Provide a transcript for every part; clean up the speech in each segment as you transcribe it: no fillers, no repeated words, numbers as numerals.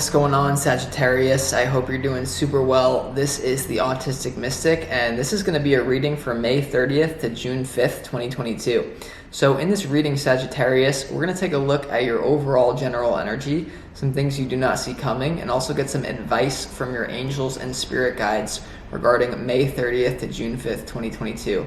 What's going on, Sagittarius? I hope you're doing super well. This is the Autistic Mystic, and this is going to be a reading from May 30th to June 5th, 2022. So in this reading, Sagittarius, we're going to take a look at your overall general energy, some things you do not see coming, and also get some advice from your angels and spirit guides regarding May 30th to June 5th, 2022.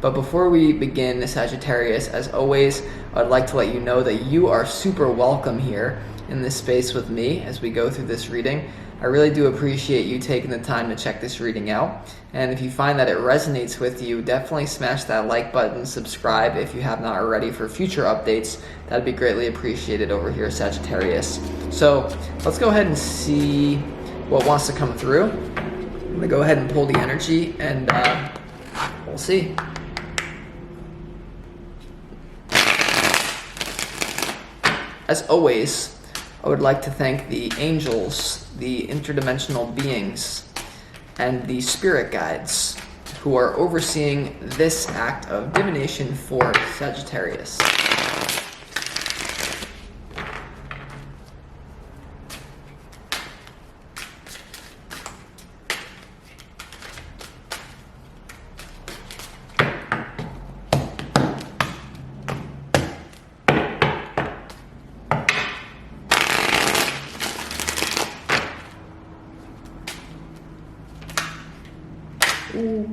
But before we begin, Sagittarius, as always, I'd like to let you know that you are super welcome here in this space with me as we go through this reading. I really do appreciate you taking the time to check this reading out. And if you find that it resonates with you, definitely smash that like button, subscribe if you have not already for future updates. That'd be greatly appreciated over here, Sagittarius. So let's go ahead and see what wants to come through. I'm gonna go ahead and pull the energy and we'll see. As always, I would like to thank the angels, the interdimensional beings, and the spirit guides who are overseeing this act of divination for Sagittarius. Ooh.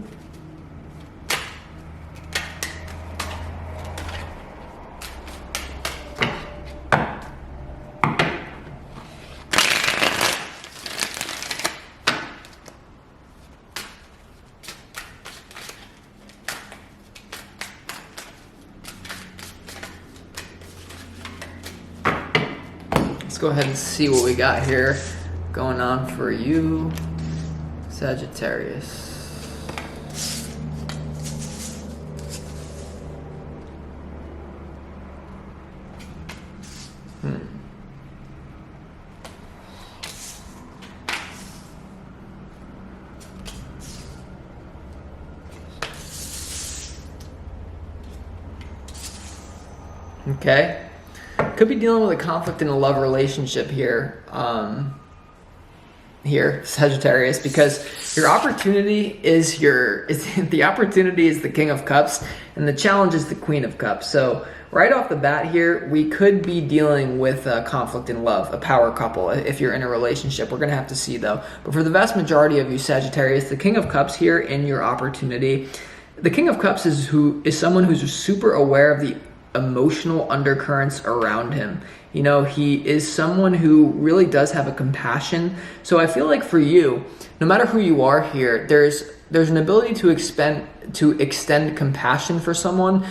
Let's go ahead and see what we got here going on for you, Sagittarius. Okay, could be dealing with a conflict in a love relationship here, Sagittarius, because your opportunity is the opportunity is the King of Cups, and the challenge is the Queen of Cups. So right off the bat here, we could be dealing with a conflict in love, a power couple. If you're in a relationship, we're gonna have to see though. But for the vast majority of you, Sagittarius, the King of Cups here in your opportunity, the King of Cups is someone who's super aware of the emotional undercurrents around him. You know, he is someone who really does have a compassion. So I feel like for you, no matter who you are here, there's an ability to extend compassion for someone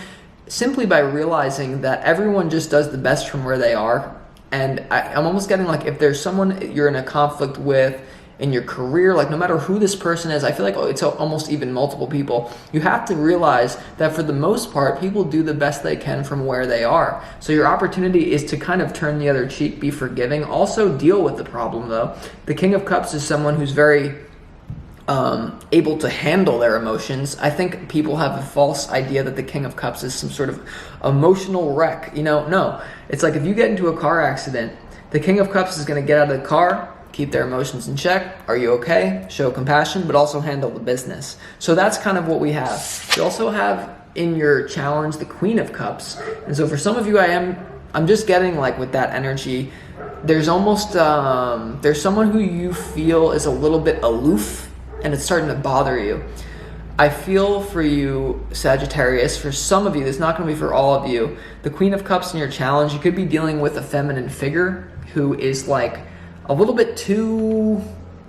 simply by realizing that everyone just does the best from where they are. And I'm almost getting like, if there's someone you're in a conflict with in your career, like no matter who this person is, I feel like it's almost even multiple people. You have to realize that for the most part, people do the best they can from where they are. So your opportunity is to kind of turn the other cheek, be forgiving, also deal with the problem though. The King of Cups is someone who's very able to handle their emotions. I think people have a false idea that the King of Cups is some sort of emotional wreck. You know, no. It's like if you get into a car accident, the King of Cups is going to get out of the car, keep their emotions in check. Are you okay? Show compassion, but also handle the business. So that's kind of what we have. You also have in your challenge the Queen of Cups. And so for some of you, I'm just getting like with that energy, there's almost, there's someone who you feel is a little bit aloof and it's starting to bother you. I feel for you, Sagittarius, for some of you, this is not going to be for all of you, the Queen of Cups in your challenge, you could be dealing with a feminine figure who is like a little bit too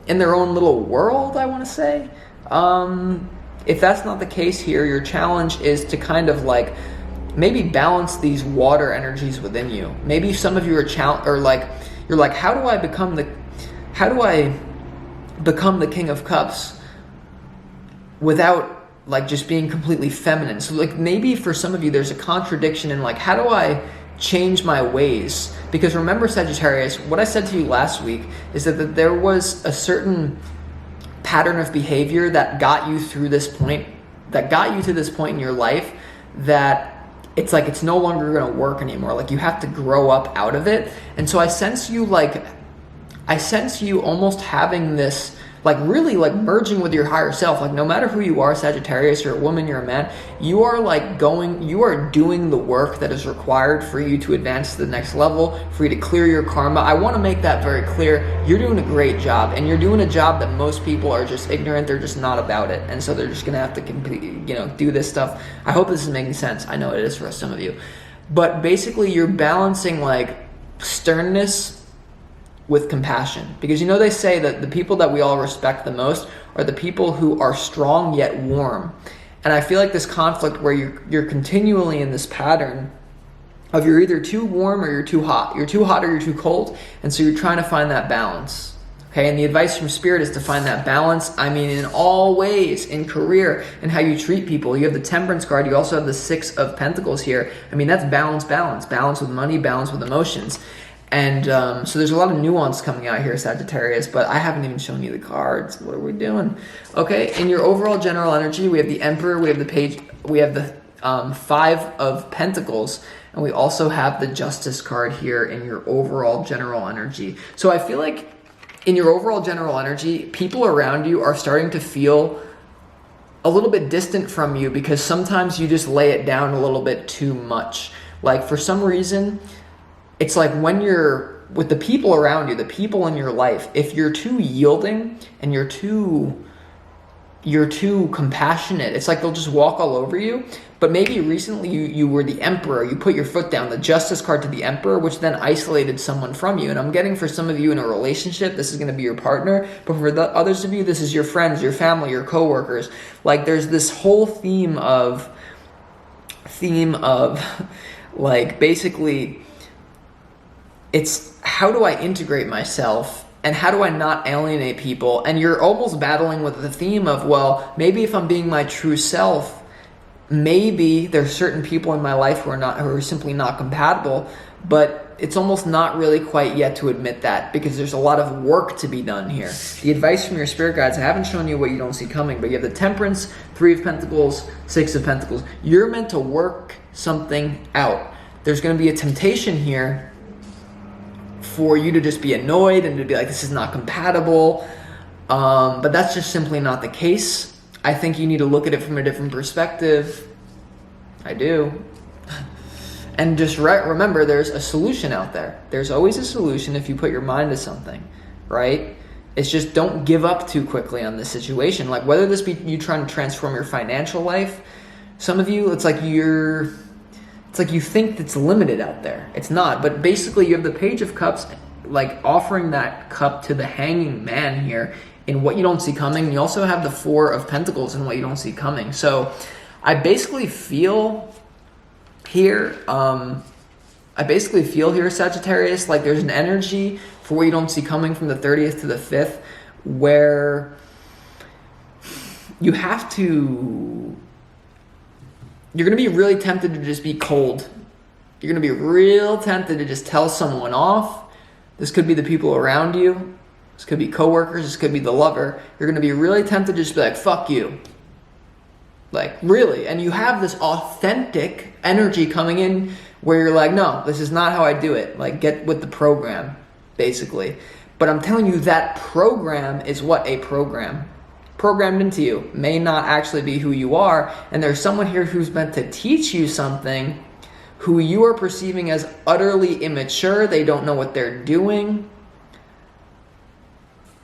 in their own little world, I want to say. If that's not the case here, your challenge is to kind of like maybe balance these water energies within you. Maybe some of you are you're like, how do I become the King of Cups without like just being completely feminine? So like maybe for some of you, there's a contradiction in like, how do I change my ways? Because remember, Sagittarius, what I said to you last week is that there was a certain pattern of behavior that got you through this point, that got you to this point in your life, that it's like it's no longer going to work anymore. Like you have to grow up out of it. And so I sense you like I sense you almost having this, like really like merging with your higher self. Like no matter who you are, Sagittarius, you're a woman, you're a man, you are doing the work that is required for you to advance to the next level, for you to clear your karma. I want to make that very clear. You're doing a great job, and you're doing a job that most people are just ignorant. They're just not about it. And so they're just going to have to do this stuff. I hope this is making sense. I know it is for some of you. But basically you're balancing like sternness with compassion, because they say that the people that we all respect the most are the people who are strong yet warm. And I feel like this conflict where you're continually in this pattern of you're either too warm or you're too hot. You're too hot or you're too cold, and so you're trying to find that balance. Okay, and the advice from Spirit is to find that balance. I mean, in all ways, in career, and how you treat people. You have the Temperance card. You also have the Six of Pentacles here. I mean, that's balance with money, balance with emotions. And so there's a lot of nuance coming out here, Sagittarius, but I haven't even shown you the cards. What are we doing? Okay, in your overall general energy, we have the Emperor, we have the Page, we have the Five of Pentacles, and we also have the Justice card here in your overall general energy. So I feel like in your overall general energy, people around you are starting to feel a little bit distant from you because sometimes you just lay it down a little bit too much. Like for some reason, it's like when you're with the people around you, the people in your life, if you're too yielding and you're too compassionate, it's like they'll just walk all over you. But maybe recently you were the Emperor, you put your foot down, the Justice card to the Emperor, which then isolated someone from you. And I'm getting for some of you in a relationship, this is going to be your partner. But for the others of you, this is your friends, your family, your coworkers. Like there's this whole theme of like basically it's how do I integrate myself and how do I not alienate people? And you're almost battling with the theme of, well, maybe if I'm being my true self, maybe there's certain people in my life who are simply not compatible, but it's almost not really quite yet to admit that because there's a lot of work to be done here. The advice from your spirit guides, I haven't shown you what you don't see coming, but you have the Temperance, Three of Pentacles, Six of Pentacles. You're meant to work something out. There's going to be a temptation here for you to just be annoyed and to be like, this is not compatible. But that's just simply not the case. I think you need to look at it from a different perspective. I do. And just remember, there's a solution out there. There's always a solution if you put your mind to something, right? It's just don't give up too quickly on this situation. Like whether this be you trying to transform your financial life, some of you, it's like you think it's limited out there. It's not. But basically you have the Page of Cups, like offering that cup to the Hanging Man here in what you don't see coming. You also have the Four of Pentacles in what you don't see coming. So I basically feel here, Sagittarius, like there's an energy for what you don't see coming from the 30th to the 5th where you have to... You're going to be really tempted to just be cold. You're going to be real tempted to just tell someone off. This could be the people around you. This could be coworkers. This could be the lover. You're going to be really tempted to just be like, fuck you. Like, really. And you have this authentic energy coming in where you're like, no, this is not how I do it. Like, get with the program, basically. But I'm telling you, that program is what a program programmed into you may not actually be who you are, and there's someone here who's meant to teach you something who you are perceiving as utterly immature. They don't know what they're doing,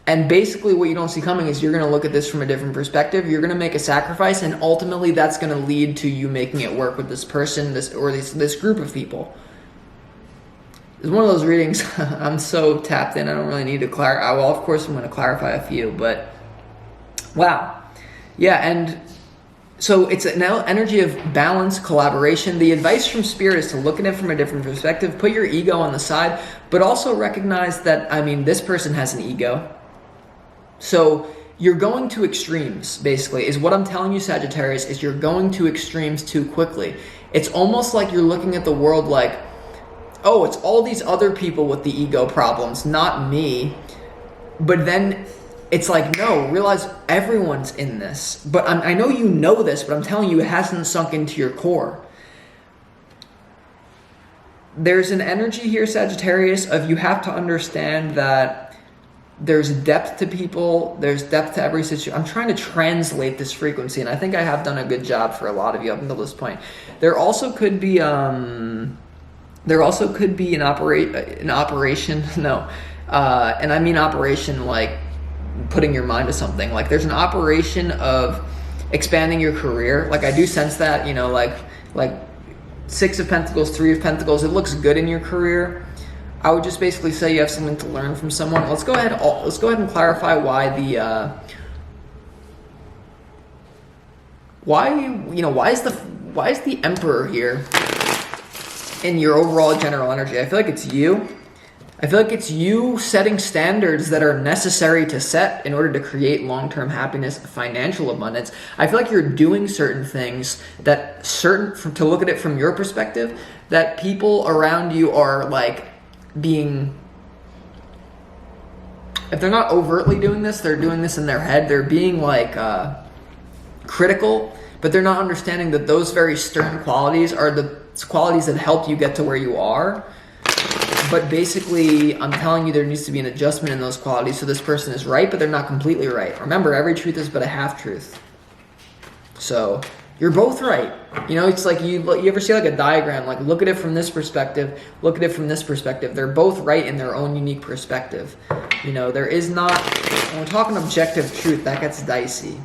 and basically what you don't see coming is you're going to look at this from a different perspective. You're going to make a sacrifice, and ultimately that's going to lead to you making it work with this person, this group of people. It's one of those readings I'm so tapped in, I don't really need to clarify. Well, of course I'm going to clarify a few, but wow. Yeah, and so it's an energy of balance, collaboration. The advice from Spirit is to look at it from a different perspective, put your ego on the side, but also recognize that, this person has an ego. So you're going to extremes, basically, is what I'm telling you, Sagittarius, is you're going to extremes too quickly. It's almost like you're looking at the world like, oh, it's all these other people with the ego problems, not me. But then it's like, no, realize everyone's in this. But I know you know this, but I'm telling you, it hasn't sunk into your core. There's an energy here, Sagittarius, of you have to understand that There's depth to people. There's depth to every situation. I'm trying to translate this frequency, and I think I have done a good job for a lot of you up until this point. There also could be an operation. No, and I mean operation like putting your mind to something. Like there's an operation of expanding your career. Like I do sense that, you know, like Six of Pentacles, Three of Pentacles. It looks good in your career. I would just basically say you have something to learn from someone. Let's go ahead and clarify why is the Emperor here in your overall general energy? I feel like it's you. I feel like it's you setting standards that are necessary to set in order to create long-term happiness, financial abundance. I feel like you're doing certain things that to look at it from your perspective, that people around you are like being, if they're not overtly doing this, they're doing this in their head. They're being like critical, but they're not understanding that those very stern qualities are the qualities that help you get to where you are. But basically, I'm telling you there needs to be an adjustment in those qualities. So this person is right, but they're not completely right. Remember, every truth is but a half truth. So you're both right. You know, it's like you ever see like a diagram, like look at it from this perspective, look at it from this perspective. They're both right in their own unique perspective. You know, there is not, when we're talking objective truth, that gets dicey.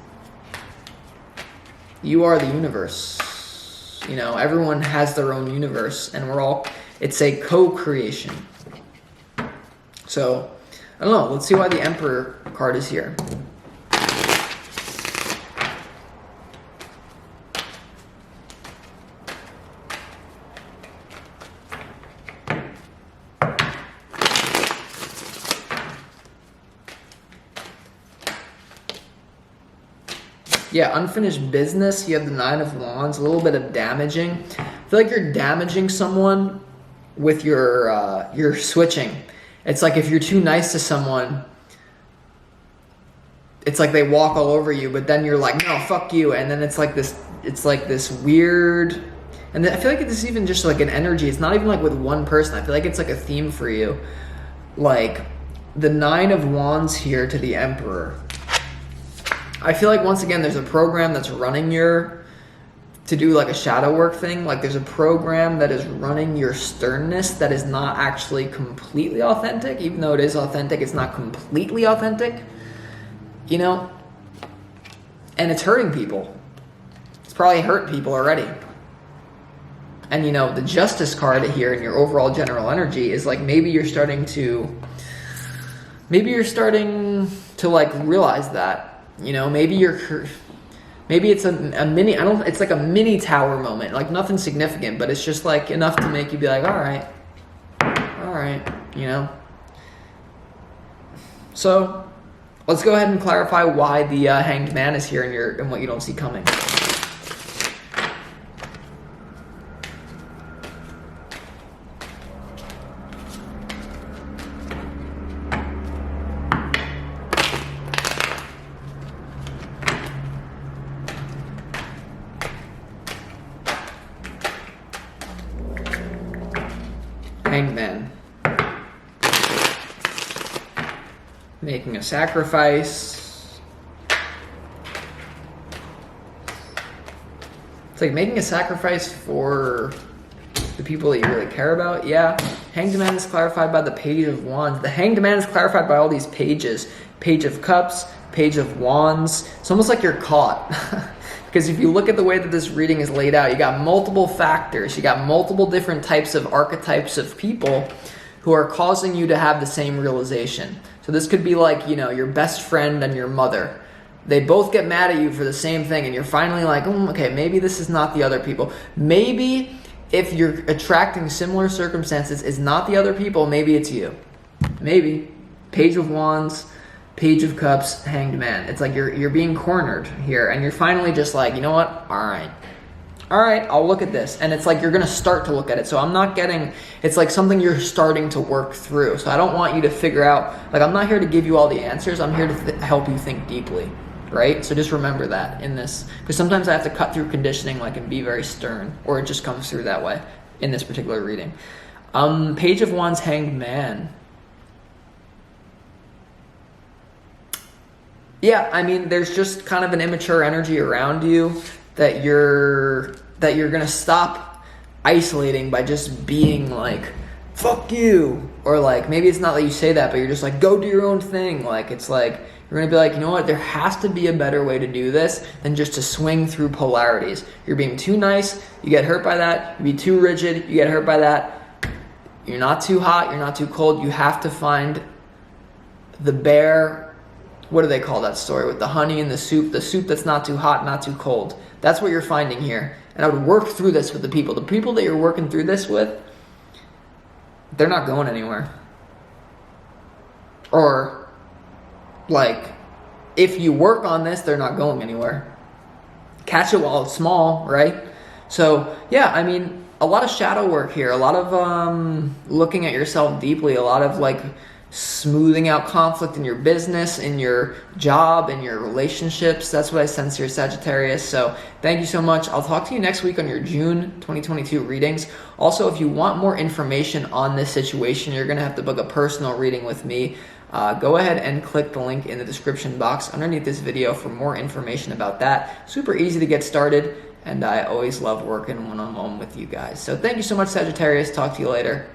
You are the universe. You know, everyone has their own universe, and it's a co-creation. So, I don't know. Let's see why the Emperor card is here. Yeah, unfinished business. You have the Nine of Wands, a little bit of damaging. I feel like you're damaging someone with your switching. It's like if you're too nice to someone, it's like they walk all over you, but then you're like, no, fuck you. And then it's like this weird, and I feel like it's even just like an energy. It's not even like with one person. I feel like it's like a theme for you. Like the Nine of Wands here to the Emperor. I feel like once again, there's a program that's running to do like a shadow work thing. Like there's a program that is running your sternness that is not actually completely authentic. Even though it is authentic, it's not completely authentic, you know? And it's hurting people. It's probably hurt people already. And you know, the Justice card here in your overall general energy is like maybe you're starting to like realize that. You know, maybe it's a mini, it's like a mini tower moment, like nothing significant, but it's just like enough to make you be like, all right, you know. So let's go ahead and clarify why the Hanged Man is here in what you don't see coming. Hanged Man. Making a sacrifice. It's like making a sacrifice for the people that you really care about. Yeah. Hanged Man is clarified by the Page of Wands. The Hanged Man is clarified by all these pages. Page of Cups, Page of Wands. It's almost like you're caught. Because if you look at the way that this reading is laid out, you got multiple factors. You got multiple different types of archetypes of people who are causing you to have the same realization. So this could be like, you know, your best friend and your mother. They both get mad at you for the same thing, and you're finally like, okay, maybe this is not the other people. Maybe if you're attracting similar circumstances, it's not the other people, maybe it's you. Maybe. Page of Wands, Page of Cups, Hanged Man. It's like you're being cornered here, and you're finally just like, you know what? All right, I'll look at this. And it's like you're going to start to look at it. So I'm not getting, it's like something you're starting to work through. So I don't want you to figure out, like I'm not here to give you all the answers. I'm here to help you think deeply, right? So just remember that in this, because sometimes I have to cut through conditioning like and be very stern, or it just comes through that way in this particular reading. Page of Wands, Hanged Man. Yeah, I mean, there's just kind of an immature energy around you that you're gonna stop isolating by just being like, fuck you. Or like, maybe it's not that you say that, but you're just like, go do your own thing. Like, it's like, you're gonna be like, you know what, there has to be a better way to do this than just to swing through polarities. You're being too nice, you get hurt by that. You be too rigid, you get hurt by that. You're not too hot, you're not too cold. You have to find the bare, what do they call that story with the honey and the soup that's not too hot, not too cold. That's what you're finding here. And I would work through this with the people that you're working through this with. They're not going anywhere. Or like, if you work on this, they're not going anywhere. Catch it while it's small, right? So yeah, I mean, a lot of shadow work here, a lot of looking at yourself deeply, a lot of like smoothing out conflict in your business, in your job, in your relationships. That's what I sense here, Sagittarius. So thank you so much. I'll talk to you next week on your June 2022 readings. Also, if you want more information on this situation, you're going to have to book a personal reading with me. Go ahead and click the link in the description box underneath this video for more information about that. Super easy to get started, and I always love working one-on-one with you guys. So thank you so much, Sagittarius. Talk to you later.